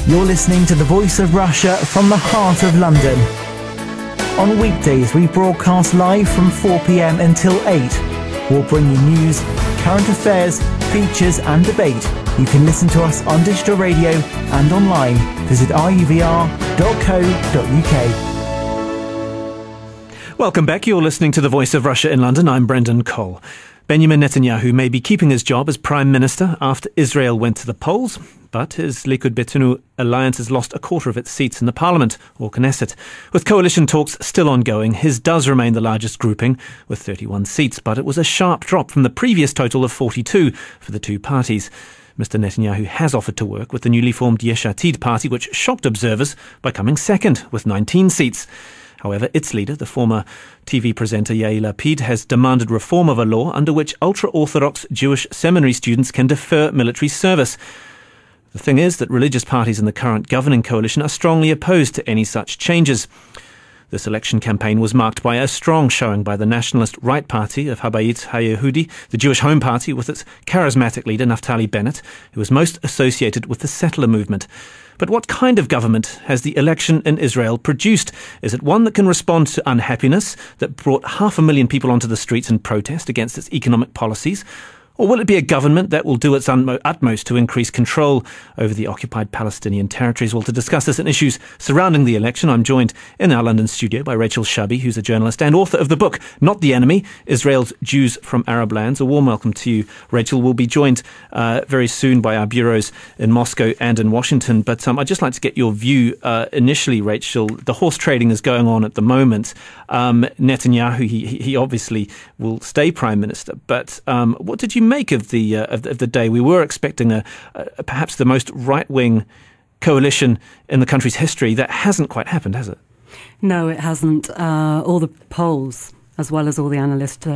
You're listening to the Voice of Russia from the heart of London. On weekdays, we broadcast live from 4 p.m. until 8. We'll bring you news, current affairs, features and debate. You can listen to us on digital radio and online. Visit ruvr.co.uk. Welcome back. You're listening to the Voice of Russia in London. I'm Brendan Cole. Benjamin Netanyahu may be keeping his job as Prime Minister after Israel went to the polls, but his Likud-Beitenu alliance has lost a quarter of its seats in the parliament, or Knesset. With coalition talks still ongoing, his does remain the largest grouping, with 31 seats, but it was a sharp drop from the previous total of 42 for the two parties. Mr. Netanyahu has offered to work with the newly formed Yesh Atid party, which shocked observers by coming second with 19 seats. However, its leader, the former TV presenter Yair Lapid, has demanded reform of a law under which ultra-Orthodox Jewish seminary students can defer military service. The thing is that religious parties in the current governing coalition are strongly opposed to any such changes. This election campaign was marked by a strong showing by the nationalist right party of Habayit HaYehudi, the Jewish Home Party, with its charismatic leader Naftali Bennett, who was most associated with the settler movement. But what kind of government has the election in Israel produced? Is it one that can respond to unhappiness that brought 500,000 people onto the streets in protest against its economic policies? Or will it be a government that will do its utmost to increase control over the occupied Palestinian territories? Well, to discuss this and issues surrounding the election, I'm joined in our London studio by Rachel Shabi, who's a journalist and author of the book, Not the Enemy, Israel's Jews from Arab Lands. A warm welcome to you, Rachel. We'll be joined very soon by our bureaus in Moscow and in Washington. But I'd just like to get your view initially, Rachel. The horse trading is going on at the moment. Netanyahu, he obviously will stay Prime Minister. But what did you make of the day? We were expecting perhaps the most right-wing coalition in the country's history. That hasn't quite happened, has it? No, it hasn't. All the polls, as well as all the analysts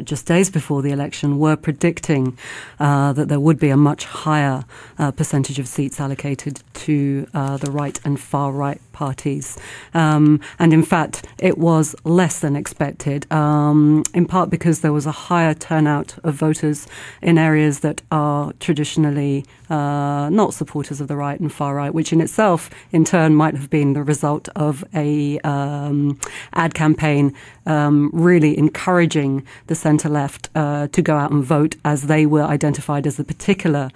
just days before the election, were predicting that there would be a much higher percentage of seats allocated to the right and far right parties. And in fact, it was less than expected, in part because there was a higher turnout of voters in areas that are traditionally not supporters of the right and far right, which in itself, in turn, might have been the result of a ad campaign really encouraging the centre-left to go out and vote, as they were identified as the particular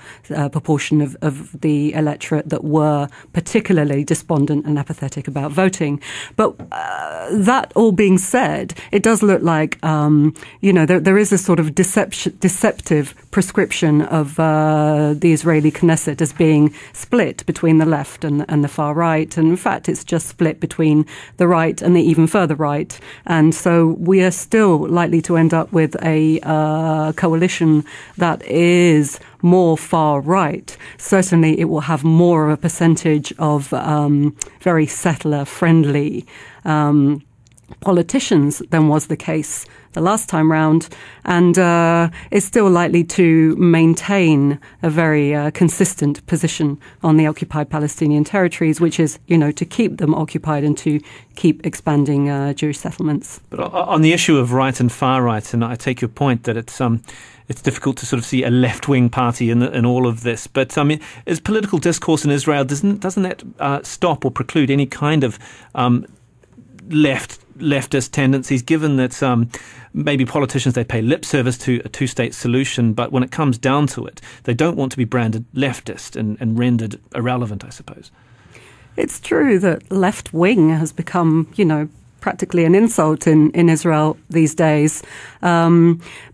proportion of the electorate that were particularly despondent and apathetic about voting. But that all being said, it does look like, there is a sort of deceptive prescription of the Israeli Knesset as being split between the left and the far right. And in fact, it's just split between the right and the even further right. And so we are still likely to end up with a coalition that is more far right. Certainly, it will have more of a percentage of very settler-friendly politicians than was the case the last time round, and is still likely to maintain a very consistent position on the occupied Palestinian territories, which is, to keep them occupied and to keep expanding Jewish settlements. But on the issue of right and far right, and I take your point that it's difficult to sort of see a left-wing party in all of this. But is political discourse in Israel, doesn't that stop or preclude any kind of leftist tendencies, given that maybe politicians, they pay lip service to a two-state solution, but when it comes down to it, they don't want to be branded leftist and rendered irrelevant, I suppose? It's true that left-wing has become, practically an insult in Israel these days.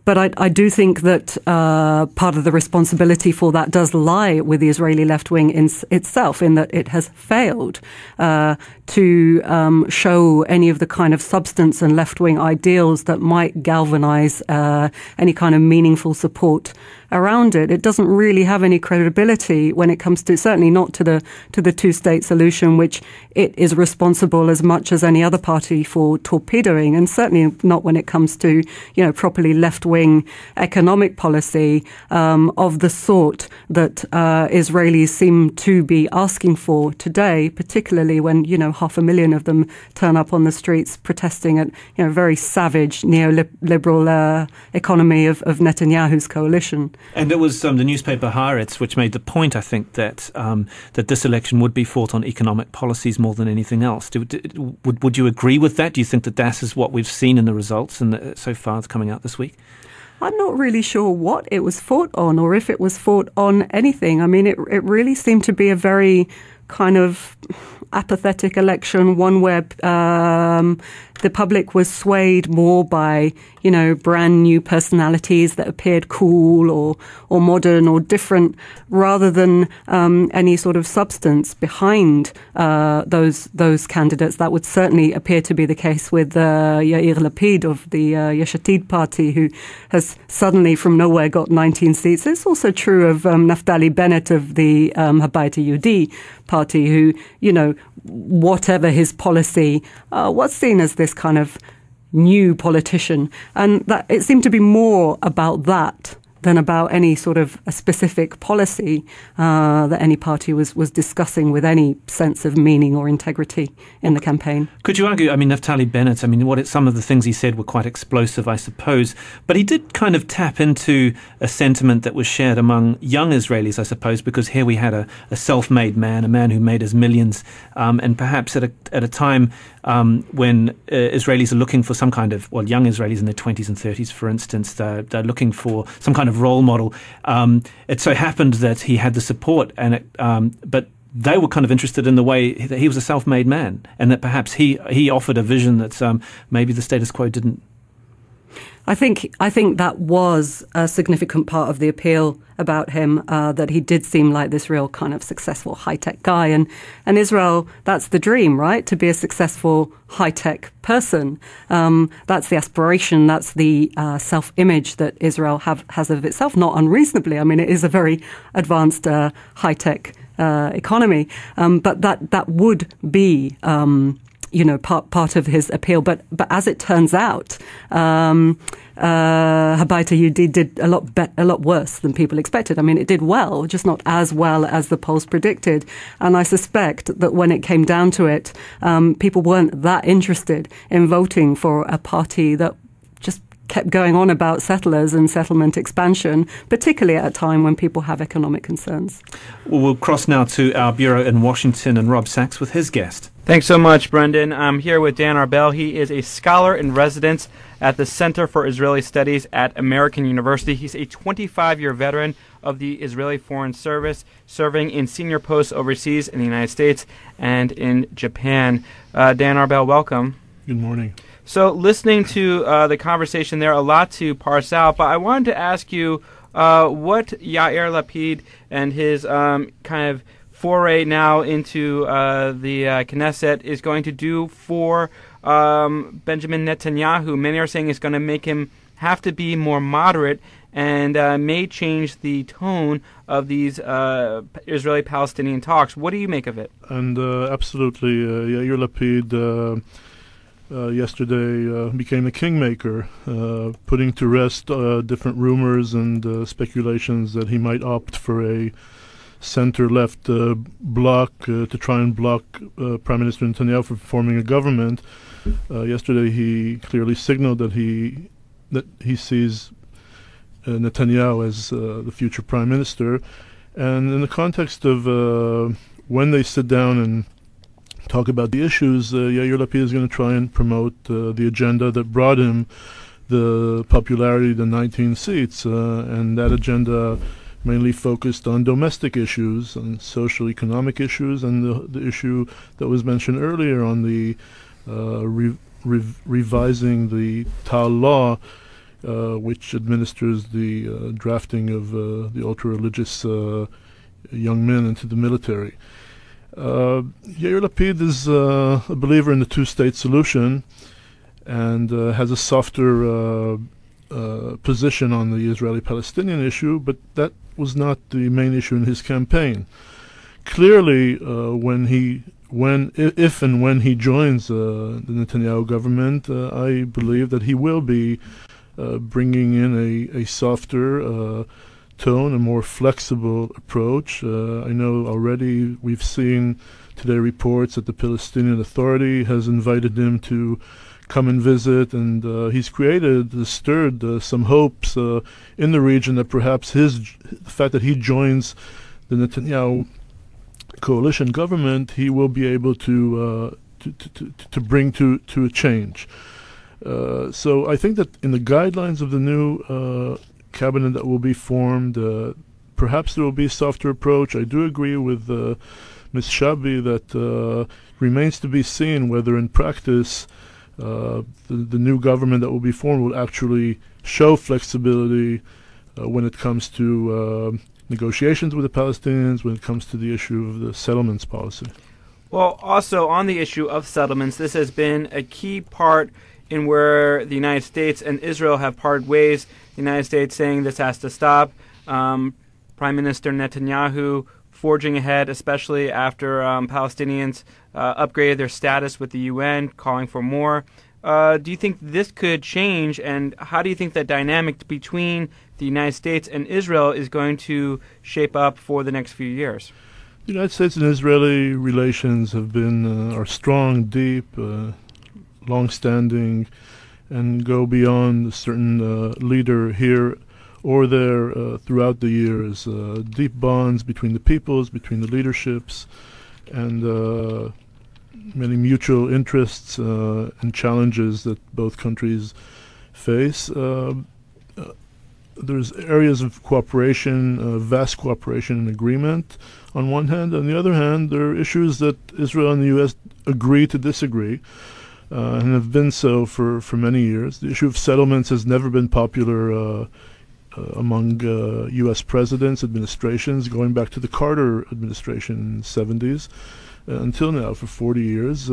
But I do think that part of the responsibility for that does lie with the Israeli left wing itself, in that it has failed to show any of the kind of substance and left wing ideals that might galvanize any kind of meaningful support around it. It doesn't really have any credibility when it comes to, certainly not to the two-state solution, which it is responsible as much as any other party for torpedoing, and certainly not when it comes to, properly left-wing left-wing economic policy of the sort that Israelis seem to be asking for today, particularly when, 500,000 of them turn up on the streets protesting at, very savage neoliberal economy of Netanyahu's coalition. And it was the newspaper Haaretz which made the point, I think, that that this election would be fought on economic policies more than anything else. Would you agree with that? Do you think that that is what we've seen in the results and so far it's coming out this week? I'm not really sure what it was fought on or if it was fought on anything. I mean, it really seemed to be a very kind of apathetic election, one where the public was swayed more by, brand new personalities that appeared cool or modern or different, rather than any sort of substance behind those candidates. That would certainly appear to be the case with Yair Lapid of the Yesh Atid party, who has suddenly from nowhere got 19 seats. It's also true of Naftali Bennett of the Habait Yehudi party, who, whatever his policy, was seen as this kind of new politician. And that it seemed to be more about that than about any sort of a specific policy that any party was discussing with any sense of meaning or integrity in the campaign. Could you argue, Naftali Bennett, some of the things he said were quite explosive, I suppose, but he did kind of tap into a sentiment that was shared among young Israelis, I suppose, because here we had a self-made man, a man who made his millions, and perhaps at a time when Israelis are looking for some kind of, young Israelis in their 20s and 30s, for instance, they're looking for some kind of role model. It so happened that he had the support, but they were kind of interested in the way that he was a self-made man, and that perhaps he offered a vision that maybe the status quo didn't. I think that was a significant part of the appeal about him, that he did seem like this real kind of successful high-tech guy. And Israel, that's the dream, right? To be a successful high-tech person. That's the aspiration, that's the self-image that Israel has of itself, not unreasonably. It is a very advanced high-tech economy. But that would be part of his appeal. But as it turns out, Habait Yehudi did a lot worse than people expected. It did well, just not as well as the polls predicted. And I suspect that when it came down to it, people weren't that interested in voting for a party that just kept going on about settlers and settlement expansion, particularly at a time when people have economic concerns. Well, we'll cross now to our bureau in Washington and Rob Sachs with his guest. Thanks so much, Brendan. I'm here with Dan Arbell. He is a scholar in residence at the Center for Israeli Studies at American University. He's a 25-year veteran of the Israeli Foreign Service, serving in senior posts overseas in the United States and in Japan. Dan Arbell, welcome. Good morning. So listening to the conversation there, a lot to parse out, but I wanted to ask you what Yair Lapid and his kind of foray now into the Knesset is going to do for Benjamin Netanyahu. Many are saying it's going to make him have to be more moderate and may change the tone of these Israeli-Palestinian talks. What do you make of it? And absolutely, Yair Lapid yesterday became a kingmaker, putting to rest different rumors and speculations that he might opt for a center-left bloc to try and block Prime Minister Netanyahu from forming a government. Yesterday, he clearly signaled that he sees Netanyahu as the future Prime Minister. And in the context of when they sit down and talk about the issues, Yair Lapid is going to try and promote the agenda that brought him the popularity, the 19 seats, and that agenda mainly focused on domestic issues, on social economic issues, and the issue that was mentioned earlier on the revising the Tal law, which administers the drafting of the ultra-religious young men into the military. Yair Lapid is a believer in the two-state solution and has a softer position on the Israeli-Palestinian issue, but that was not the main issue in his campaign. Clearly, if and when he joins the Netanyahu government, I believe that he will be bringing in a softer tone, a more flexible approach. I know already we've seen today reports that the Palestinian Authority has invited him to come and visit, and he's stirred some hopes in the region that perhaps the fact that he joins the Netanyahu coalition government, he will be able to bring to a change. So I think that in the guidelines of the new cabinet that will be formed, perhaps there will be a softer approach. I do agree with Ms. Shabi that remains to be seen whether in practice the new government that will be formed will actually show flexibility when it comes to negotiations with the Palestinians, when it comes to the issue of the settlements policy. Well, also on the issue of settlements, this has been a key part in where the United States and Israel have parted ways. The United States saying this has to stop. Prime Minister Netanyahu forging ahead, especially after Palestinians upgraded their status with the UN, calling for more. Do you think this could change, and how do you think that dynamic between the United States and Israel is going to shape up for the next few years? The United States and Israeli relations have been are strong, deep, long-standing, and go beyond a certain leader here or there throughout the years. Deep bonds between the peoples, between the leaderships, and many mutual interests and challenges that both countries face. There's areas of cooperation, vast cooperation and agreement on one hand. On the other hand, there are issues that Israel and the U.S. agree to disagree, and have been so for many years. The issue of settlements has never been popular among U.S. presidents, administrations, going back to the Carter administration in the 70s until now, for 40 years.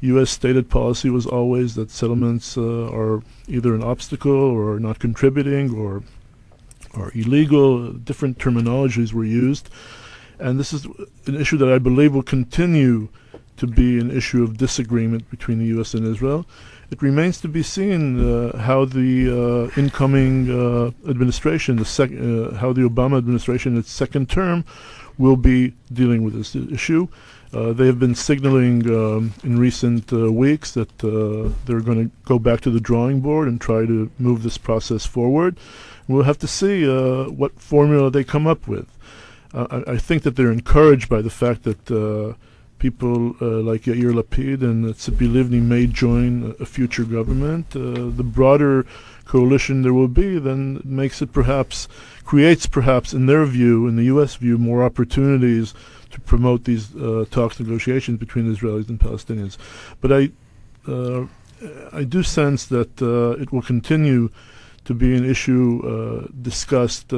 U.S. stated policy was always that settlements are either an obstacle or not contributing or illegal. Different terminologies were used. And this is an issue that I believe will continue to be an issue of disagreement between the U.S. and Israel. It remains to be seen how the incoming administration, how the Obama administration, its second term, will be dealing with this issue. They have been signaling in recent weeks that they're going to go back to the drawing board and try to move this process forward. We'll have to see what formula they come up with. I think that they're encouraged by the fact that people like Yair Lapid and Tzipi Livni may join a future government. The broader coalition there will be then creates perhaps in their view, in the U.S. view, more opportunities to promote these talks, negotiations between Israelis and Palestinians. But I do sense that it will continue to be an issue discussed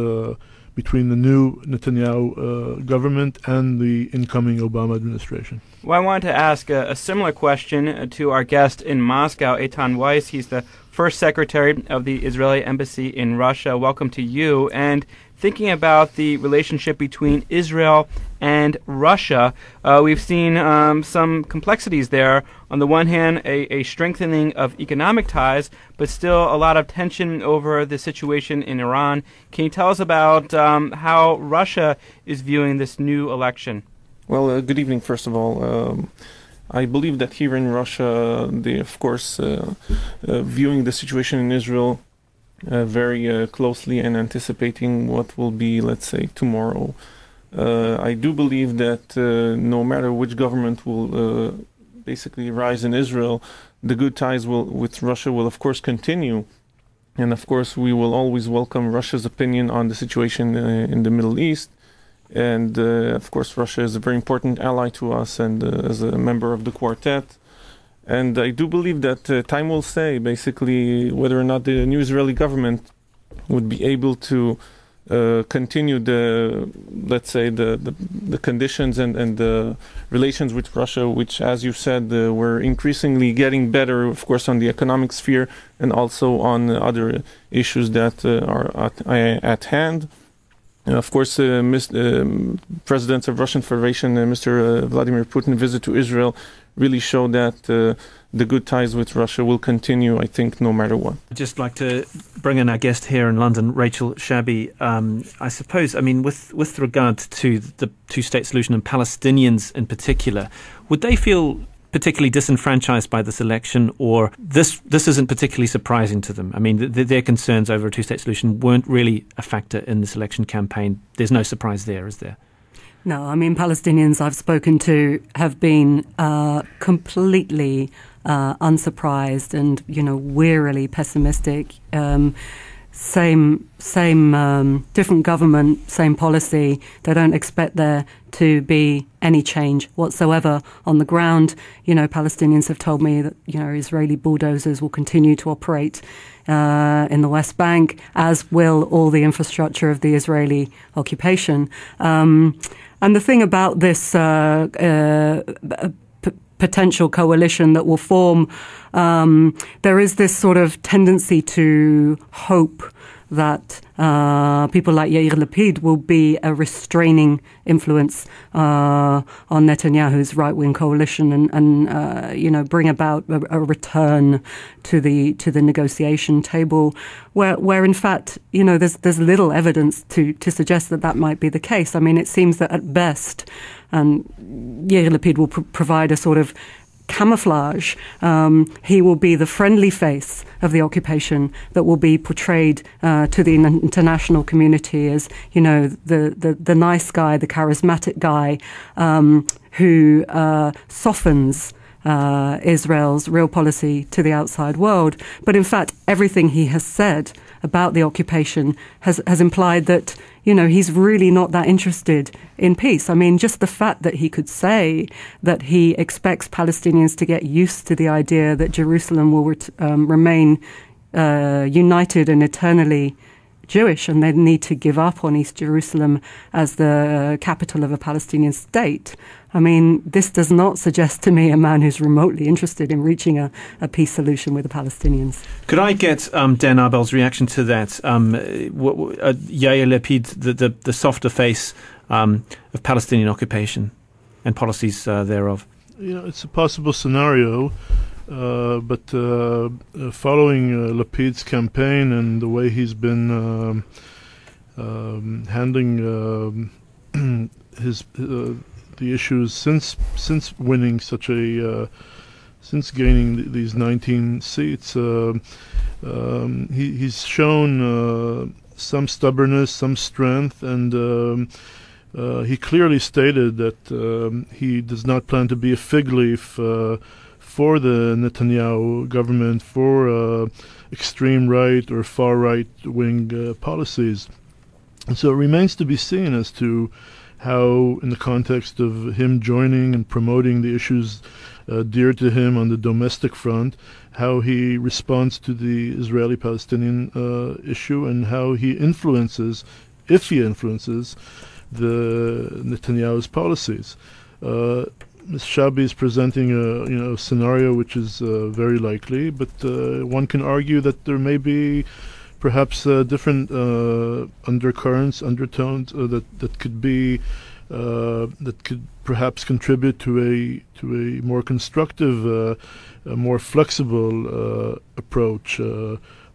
between the new Netanyahu government and the incoming Obama administration. Well, I wanted to ask a similar question to our guest in Moscow, Eitan Weiss. He's the first secretary of the Israeli embassy in Russia. Welcome to you. And thinking about the relationship between Israel and Russia, we've seen some complexities there. On the one hand, a strengthening of economic ties, but still a lot of tension over the situation in Iran. Can you tell us about how Russia is viewing this new election? Well, good evening, first of all. I believe that here in Russia, they, of course, viewing the situation in Israel very closely and anticipating what will be, let's say, tomorrow. I do believe that no matter which government will basically rise in Israel, the good ties with Russia will, of course, continue. And, of course, we will always welcome Russia's opinion on the situation in the Middle East. And, of course, Russia is a very important ally to us and as a member of the quartet. And I do believe that time will say, basically, whether or not the new Israeli government would be able to continue the, let's say, the conditions and the relations with Russia, which, as you said, were increasingly getting better, of course, on the economic sphere and also on other issues that are at hand. Of course, President of Russian Federation, Mr. Vladimir Putin, visit to Israel really showed that the good ties with Russia will continue, I think, no matter what. I'd just like to bring in our guest here in London, Rachel Shabi. I suppose, I mean, with regard to the two-state solution and Palestinians in particular, would they feel particularly disenfranchised by this election, or this isn't particularly surprising to them? I mean, their concerns over a two-state solution weren't really a factor in this election campaign. There's no surprise there, is there? No, I mean, Palestinians I've spoken to have been completely unsurprised and, wearily pessimistic. Same, different government, same policy. They don't expect there to be any change whatsoever on the ground. Palestinians have told me that, Israeli bulldozers will continue to operate in the West Bank, as will all the infrastructure of the Israeli occupation. And the thing about this potential coalition that will form, there is this sort of tendency to hope that people like Yair Lapid will be a restraining influence on Netanyahu's right-wing coalition and bring about a return to the negotiation table, where in fact there's little evidence to suggest that might be the case. I mean, it seems that at best, and Yair Lapid will provide a sort of camouflage. He will be the friendly face of the occupation that will be portrayed to the international community as, the nice guy, the charismatic guy who softens Israel's real policy to the outside world. But in fact, everything he has said about the occupation has implied that, he's really not that interested in peace. I mean, just the fact that he could say that he expects Palestinians to get used to the idea that Jerusalem will remain united and eternally Jewish, and they need to give up on East Jerusalem as the capital of a Palestinian state. I mean, this does not suggest to me a man who's remotely interested in reaching a peace solution with the Palestinians. Could I get Dan Arbell's reaction to that? Yair Lapid, the softer face of Palestinian occupation and policies thereof. It's a possible scenario. But following Lapid's campaign and the way he's been handling the issues since winning since gaining these 19 seats, he's shown some stubbornness, some strength, and he clearly stated that he does not plan to be a fig leaf for the Netanyahu government, for extreme right or far right wing policies. And so it remains to be seen as to how, in the context of him joining and promoting the issues dear to him on the domestic front, how he responds to the Israeli-Palestinian issue, and how he influences, if he influences, the Netanyahu's policies. Ms. Shabi is presenting a scenario which is very likely, but one can argue that there may be perhaps different undercurrents, undertones that could perhaps contribute to a more constructive, a more flexible approach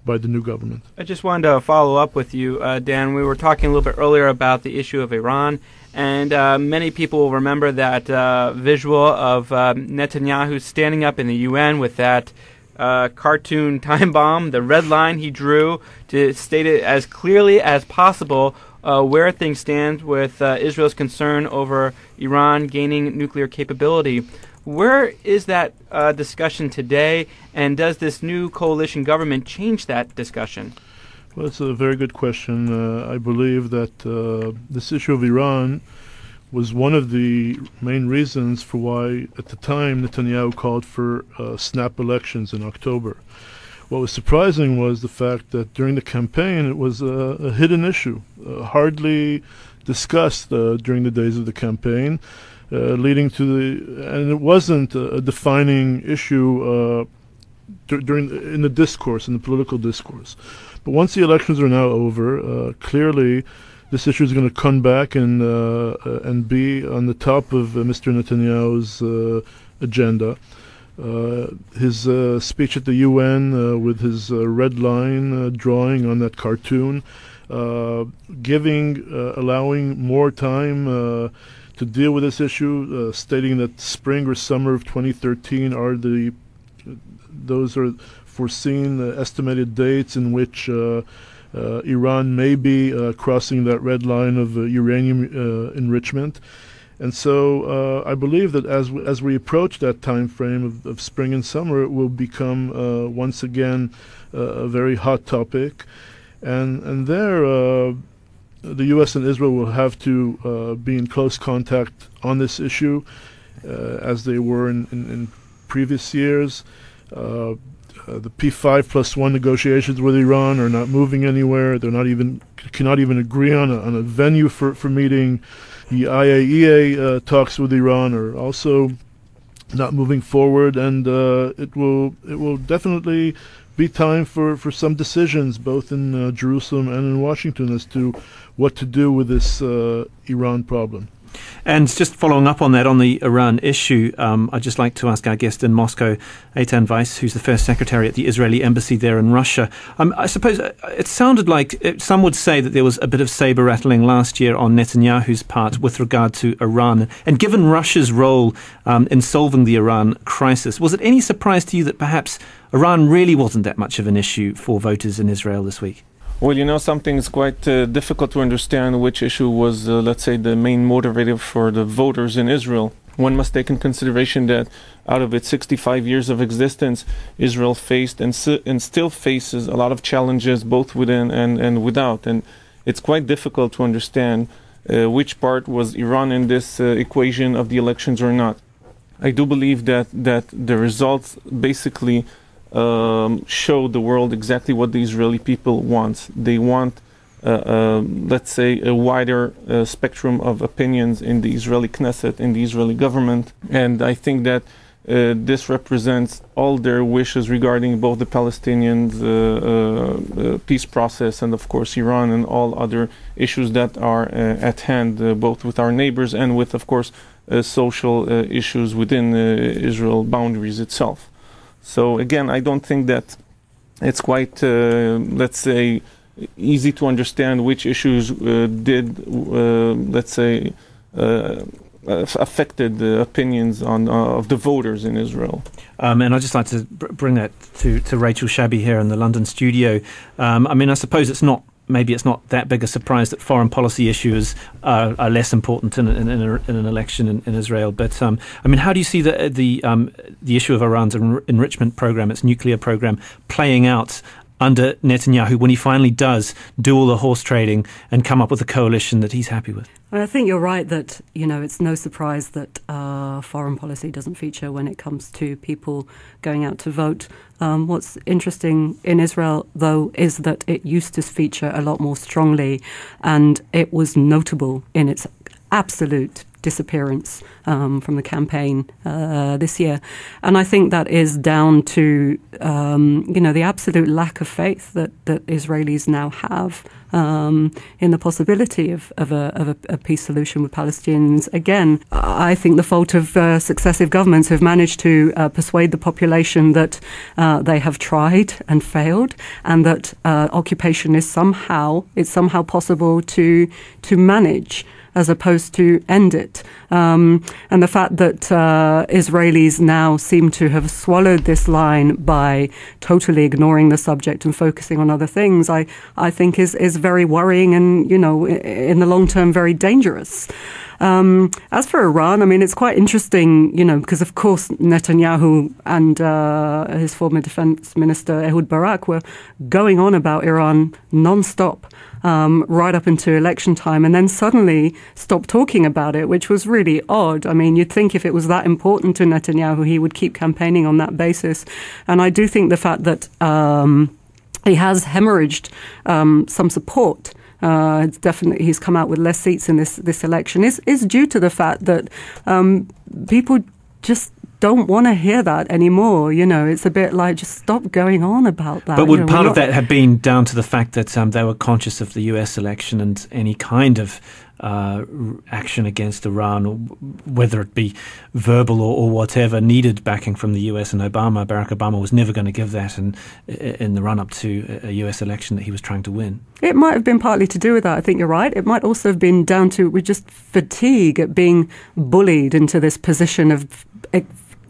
by the new government. I just wanted to follow up with you, Dan. We were talking a little bit earlier about the issue of Iran. And many people will remember that visual of Netanyahu standing up in the UN with that cartoon time bomb, the red line he drew to state it as clearly as possible where things stand with Israel's concern over Iran gaining nuclear capability. Where is that discussion today, and does this new coalition government change that discussion? Well, it's a very good question. I believe that this issue of Iran was one of the main reasons for why, at the time, Netanyahu called for snap elections in October. What was surprising was the fact that during the campaign it was a hidden issue, hardly discussed during the days of the campaign, leading to and it wasn't a defining issue in the discourse, in the political discourse. But once the elections are now over, clearly this issue is going to come back and be on the top of Mr. Netanyahu's agenda. His speech at the UN with his red line drawing on that cartoon, allowing more time to deal with this issue, stating that spring or summer of 2013 those are foreseen estimated dates in which Iran may be crossing that red line of uranium enrichment. And so I believe that as we approach that time frame of spring and summer, it will become once again a very hot topic. And there, the U.S. and Israel will have to be in close contact on this issue, as they were in previous years. The P5+1 negotiations with Iran are not moving anywhere. They're cannot even agree on a venue for meeting. The IAEA talks with Iran are also not moving forward, and it will definitely be time for some decisions, both in Jerusalem and in Washington, as to what to do with this Iran problem. And just following up on that, on the Iran issue, I'd just like to ask our guest in Moscow, Eitan Weiss, who's the first secretary at the Israeli embassy there in Russia. I suppose it sounded like some would say that there was a bit of saber rattling last year on Netanyahu's part with regard to Iran. And given Russia's role in solving the Iran crisis, was it any surprise to you that perhaps Iran really wasn't that much of an issue for voters in Israel this week? Well, something is quite difficult to understand which issue was, let's say, the main motivator for the voters in Israel. One must take in consideration that out of its 65 years of existence, Israel faced and still faces a lot of challenges, both within and without. And it's quite difficult to understand which part was Iran in this equation of the elections or not. I do believe that the results basically show the world exactly what the Israeli people want. They want, let's say, a wider spectrum of opinions in the Israeli Knesset, in the Israeli government. And I think that this represents all their wishes regarding both the Palestinians' peace process and, of course, Iran and all other issues that are at hand, both with our neighbors and with, of course, social issues within Israel boundaries itself. So again, I don't think that it's quite, let's say, easy to understand which issues affected the opinions of the voters in Israel. And I'd just like to bring that to Rachel Shabi here in the London studio. I suppose maybe it's not that big a surprise that foreign policy issues are less important in an election in Israel. But how do you see the issue of Iran's enrichment program, its nuclear program, playing out under Netanyahu when he finally does do all the horse trading and come up with a coalition that he's happy with? I think you're right that, it's no surprise that foreign policy doesn't feature when it comes to people going out to vote. What's interesting in Israel, though, is that it used to feature a lot more strongly, and it was notable in its absolute disappearance from the campaign this year. And I think that is down to, the absolute lack of faith that Israelis now have in the possibility of a peace solution with Palestinians. Again, I think the fault of successive governments who've managed to persuade the population that they have tried and failed, and that occupation is somehow possible to manage, as opposed to end it. And the fact that Israelis now seem to have swallowed this line by totally ignoring the subject and focusing on other things, I think is very worrying and, in the long term, very dangerous. As for Iran, it's quite interesting, because of course Netanyahu and his former defense minister Ehud Barak were going on about Iran non-stop right up into election time, and then suddenly stopped talking about it, which was really odd. You'd think if it was that important to Netanyahu, he would keep campaigning on that basis. And I do think the fact that he has hemorrhaged some support, it's definitely, he's come out with less seats in this election, is due to the fact that people just don't want to hear that anymore. It's a bit like, just stop going on about that. But would part of that have been down to the fact that they were conscious of the US election and any kind of action against Iran, or whether it be verbal or whatever, needed backing from the US and Obama? Barack Obama was never going to give that in the run-up to a US election that he was trying to win. It might have been partly to do with that. I think you're right. It might also have been down to just fatigue at being bullied into this position of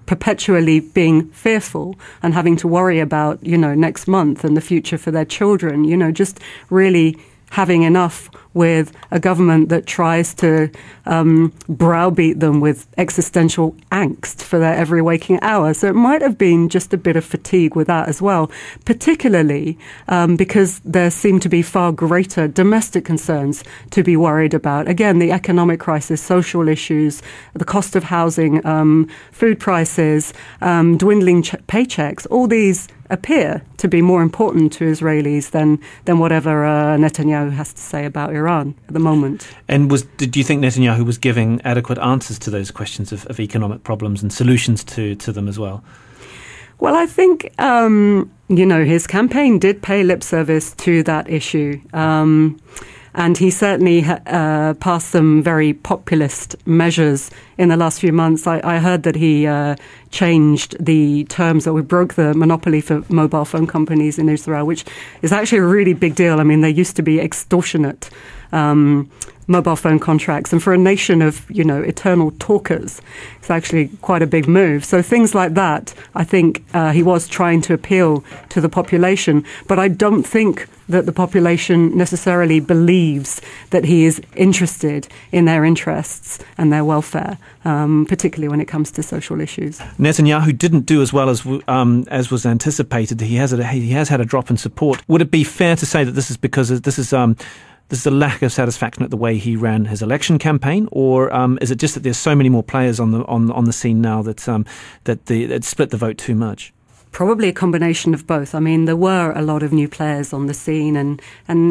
perpetually being fearful and having to worry about, next month and the future for their children, just really having enough with a government that tries to browbeat them with existential angst for their every waking hour. So it might have been just a bit of fatigue with that as well, particularly because there seem to be far greater domestic concerns to be worried about. Again, the economic crisis, social issues, the cost of housing, food prices, dwindling paychecks, all these appear to be more important to Israelis than whatever Netanyahu has to say about Iran at the moment. And do you think Netanyahu was giving adequate answers to those questions of economic problems and solutions to them as well? Well, I think, his campaign did pay lip service to that issue. And he certainly passed some very populist measures in the last few months. I heard that he changed the terms, that we broke the monopoly for mobile phone companies in Israel, which is actually a really big deal. I mean, there used to be extortionate mobile phone contracts. And for a nation of, eternal talkers, it's actually quite a big move. So things like that, I think he was trying to appeal to the population. But I don't think that the population necessarily believes that he is interested in their interests and their welfare, particularly when it comes to social issues. Netanyahu didn't do as well as was anticipated. He has had a drop in support. Would it be fair to say that this is because this is a lack of satisfaction at the way he ran his election campaign, or is it just that there's so many more players on the scene now that it split the vote too much? Probably a combination of both. I mean, there were a lot of new players on the scene, and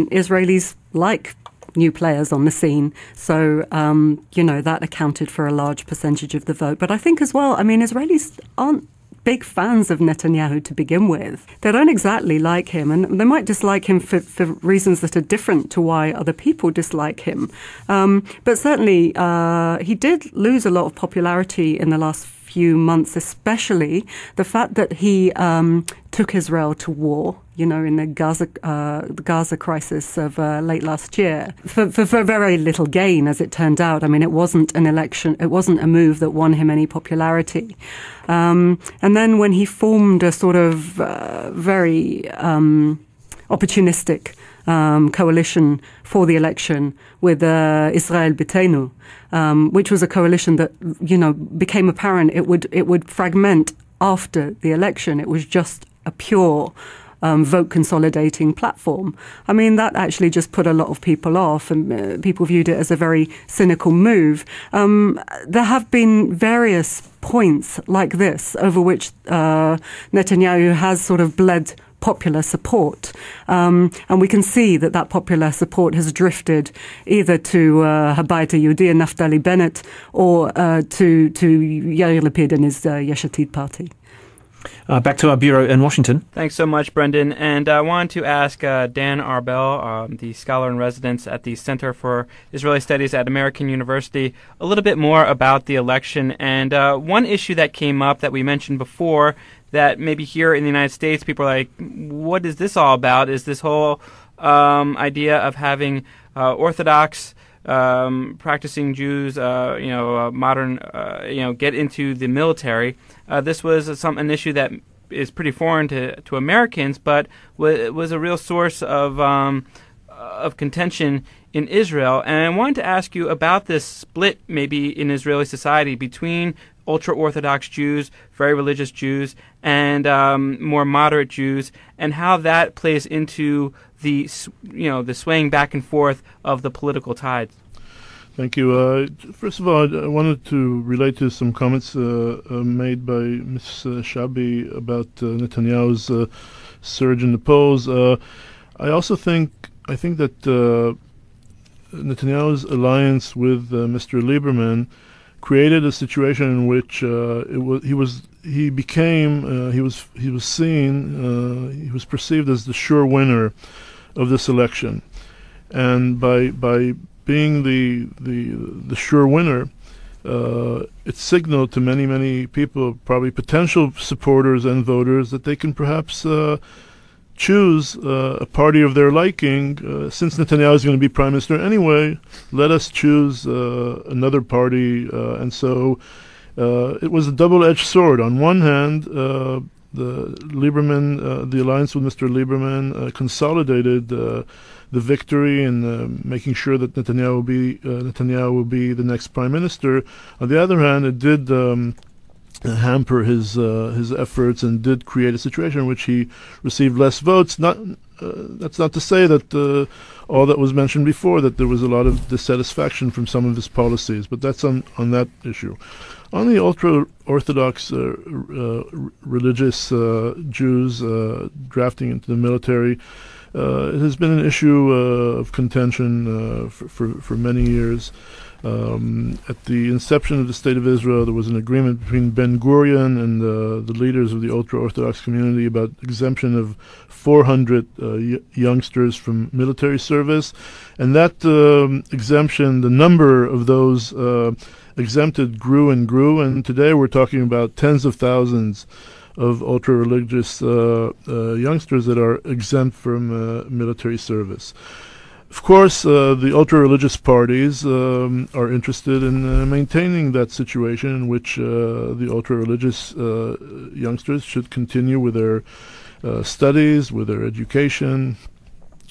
Israelis like new players on the scene. So, that accounted for a large percentage of the vote. But I think as well, Israelis aren't big fans of Netanyahu to begin with. They don't exactly like him, and they might dislike him for reasons that are different to why other people dislike him. But certainly, he did lose a lot of popularity in the last few months, especially the fact that he took Israel to war, in the Gaza crisis of late last year, for very little gain, as it turned out. I mean, it wasn't an election, it wasn't a move that won him any popularity. And then when he formed a sort of very opportunistic coalition for the election with Likud-Beitenu, which was a coalition that, became apparent it would fragment after the election. It was just a pure vote consolidating platform. I mean, that actually just put a lot of people off, and people viewed it as a very cynical move. There have been various points like this over which Netanyahu has sort of bled popular support. And we can see that popular support has drifted either to Habayit Yehudi and Naftali Bennett, or to Yair Lapid and his Yesh Atid party. Back to our bureau in Washington. Thanks so much, Brendan. And I wanted to ask Dan Arbell, the scholar in residence at the Center for Israeli Studies at American University, a little bit more about the election. And one issue that came up that we mentioned before, that maybe here in the United States, people are like, what is this all about? Is this whole idea of having Orthodox practicing Jews, modern, get into the military. This was an issue that is pretty foreign to Americans, but was a real source of contention in Israel. And I wanted to ask you about this split maybe in Israeli society between ultra-Orthodox Jews, very religious Jews, and more moderate Jews, and how that plays into the swaying back and forth of the political tides. Thank you. First of all, I wanted to relate to some comments made by Ms. Shabi about Netanyahu's surge in the polls. I think that Netanyahu's alliance with Mr. Lieberman created a situation in which he was perceived as the sure winner of this election, and by being the sure winner, it signaled to many people, probably potential supporters and voters, that they can perhaps choose a party of their liking. Since Netanyahu is going to be prime minister anyway, let us choose another party. And so it was a double-edged sword. On one hand, the alliance with Mr. Lieberman consolidated the victory and making sure that Netanyahu will be the next prime minister. On the other hand, it did hamper his efforts and did create a situation in which he received less votes. That's not to say that all that was mentioned before, that there was a lot of dissatisfaction from some of his policies, but that's on that issue. On the ultra-Orthodox religious Jews drafting into the military, it has been an issue of contention for many years. At the inception of the State of Israel, there was an agreement between Ben-Gurion and the leaders of the ultra-Orthodox community about exemption of 400 youngsters from military service. And that exemption, the number of those exempted grew and grew, and today we're talking about tens of thousands of ultra-religious youngsters that are exempt from military service. Of course, the ultra-religious parties are interested in maintaining that situation in which the ultra-religious youngsters should continue with their studies, with their education,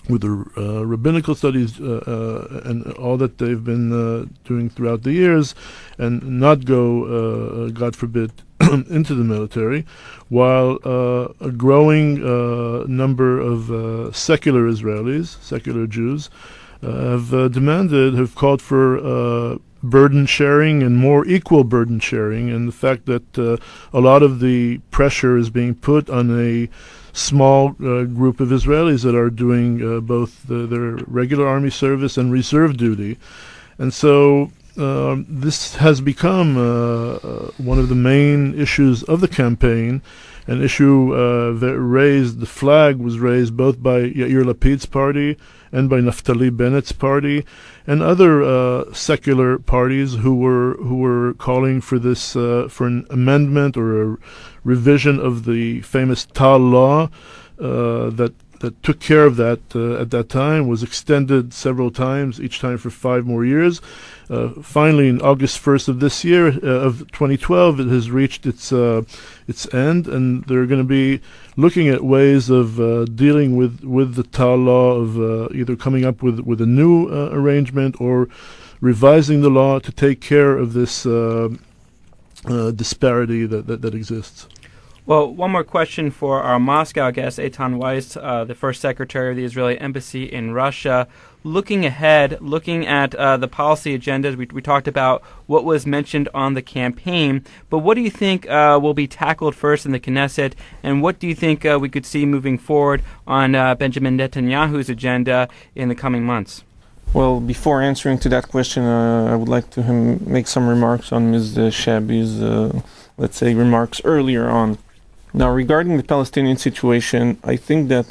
with their rabbinical studies, and all that they've been doing throughout the years, and not go, God forbid, into the military, while a growing number of secular Israelis, secular Jews, have called for burden sharing and more equal burden sharing, and the fact that a lot of the pressure is being put on a small group of Israelis that are doing both their regular army service and reserve duty. And so this has become one of the main issues of the campaign, an issue the flag was raised both by Yair Lapid's party and by Naftali Bennett's party, and other secular parties who were calling for this for an amendment or a revision of the famous Tal law that took care of that at that time, was extended several times, each time for 5 more years. Finally, in August 1st of this year, of 2012, it has reached its end, and they're going to be looking at ways of dealing with the Tal law, of either coming up with a new arrangement or revising the law to take care of this disparity that exists. Well, one more question for our Moscow guest, Eitan Weiss, the first secretary of the Israeli embassy in Russia. Looking ahead, looking at the policy agendas, we talked about what was mentioned on the campaign, but what do you think will be tackled first in the Knesset, and what do you think we could see moving forward on Benjamin Netanyahu's agenda in the coming months? Well, before answering to that question, I would like to make some remarks on Ms. Shabi's, let's say, remarks earlier on. Now, regarding the Palestinian situation, I think that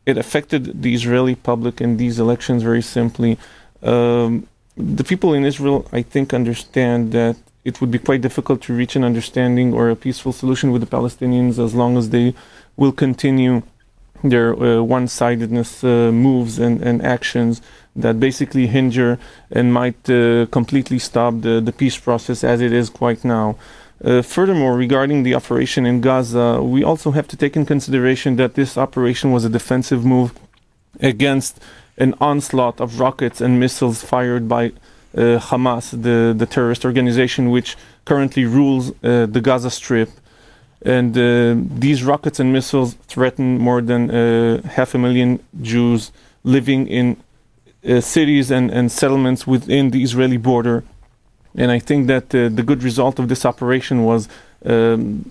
it affected the Israeli public in these elections very simply. The people in Israel, I think, understand that it would be quite difficult to reach an understanding or a peaceful solution with the Palestinians as long as they will continue their one-sidedness moves and actions that basically hinder and might completely stop the peace process as it is quite now. Furthermore, regarding the operation in Gaza, we also have to take in consideration that this operation was a defensive move against an onslaught of rockets and missiles fired by Hamas, the terrorist organization which currently rules the Gaza Strip. And these rockets and missiles threaten more than 500,000 Jews living in cities and settlements within the Israeli border. And I think that the good result of this operation was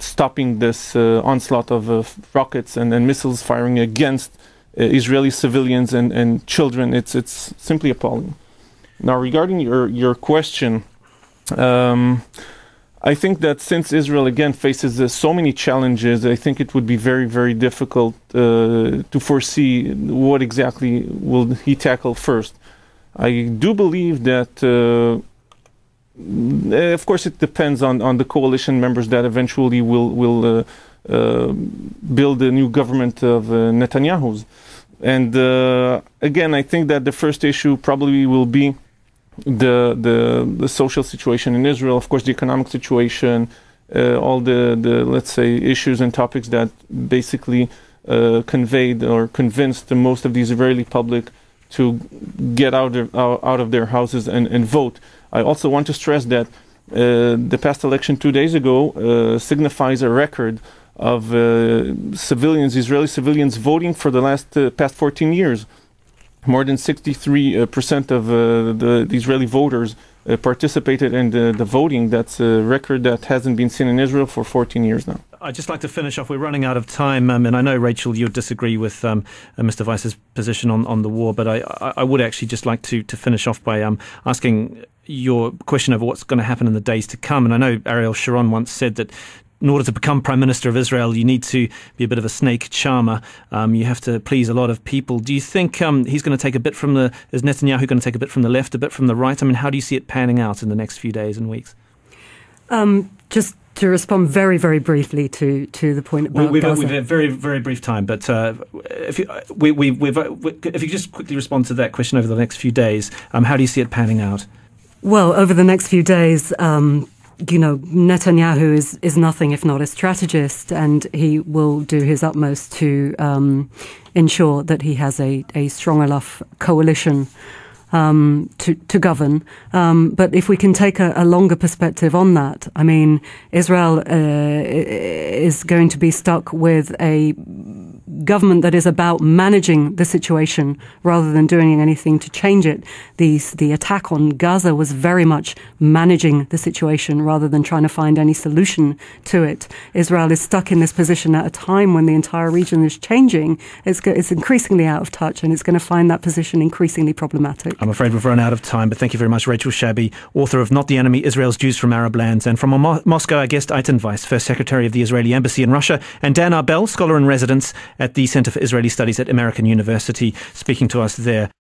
stopping this onslaught of rockets and missiles firing against Israeli civilians and children. It's simply appalling. Now, regarding your question I think that since Israel again faces so many challenges, I think it would be very, very difficult to foresee what exactly will he tackle first. I do believe that, of course, it depends on the coalition members that eventually will build a new government of Netanyahu's. And again, I think that the first issue probably will be the social situation in Israel, of course, the economic situation, all the let's say issues and topics that basically conveyed or convinced most of the Israeli public to get out of their houses and vote. I also want to stress that the past election 2 days ago signifies a record of civilians, Israeli civilians, voting for the past 14 years. More than 63% of the Israeli voters participated in the voting. That's a record that hasn't been seen in Israel for 14 years now. I'd just like to finish off. We're running out of time, and I know, Rachel, you disagree with Mr. Weiss's position on the war, but I would actually just like to finish off by asking your question over what's going to happen in the days to come. And I know Ariel Sharon once said that in order to become Prime Minister of Israel, you need to be a bit of a snake charmer. You have to please a lot of people. Do you think he's going to take a bit from is Netanyahu going to take a bit from the left, a bit from the right? I mean, how do you see it panning out in the next few days and weeks? Just to respond very, very briefly to the point about Gaza. We've had very, very brief time, but if you just quickly respond to that question over the next few days, how do you see it panning out? Well, over the next few days, Netanyahu is nothing if not a strategist, and he will do his utmost to ensure that he has a strong enough coalition to govern. But if we can take a longer perspective on that, I mean, Israel is going to be stuck with a government that is about managing the situation rather than doing anything to change it. The attack on Gaza was very much managing the situation rather than trying to find any solution to it. Israel is stuck in this position at a time when the entire region is changing. It's increasingly out of touch, and it's going to find that position increasingly problematic. I'm afraid we've run out of time, but thank you very much, Rachel Shabi, author of Not the Enemy, Israel's Jews from Arab Lands, and from Moscow, our guest Eitan Weiss, First Secretary of the Israeli Embassy in Russia, and Dan Arbell, scholar in residence at the Center for Israeli Studies at American University, speaking to us there.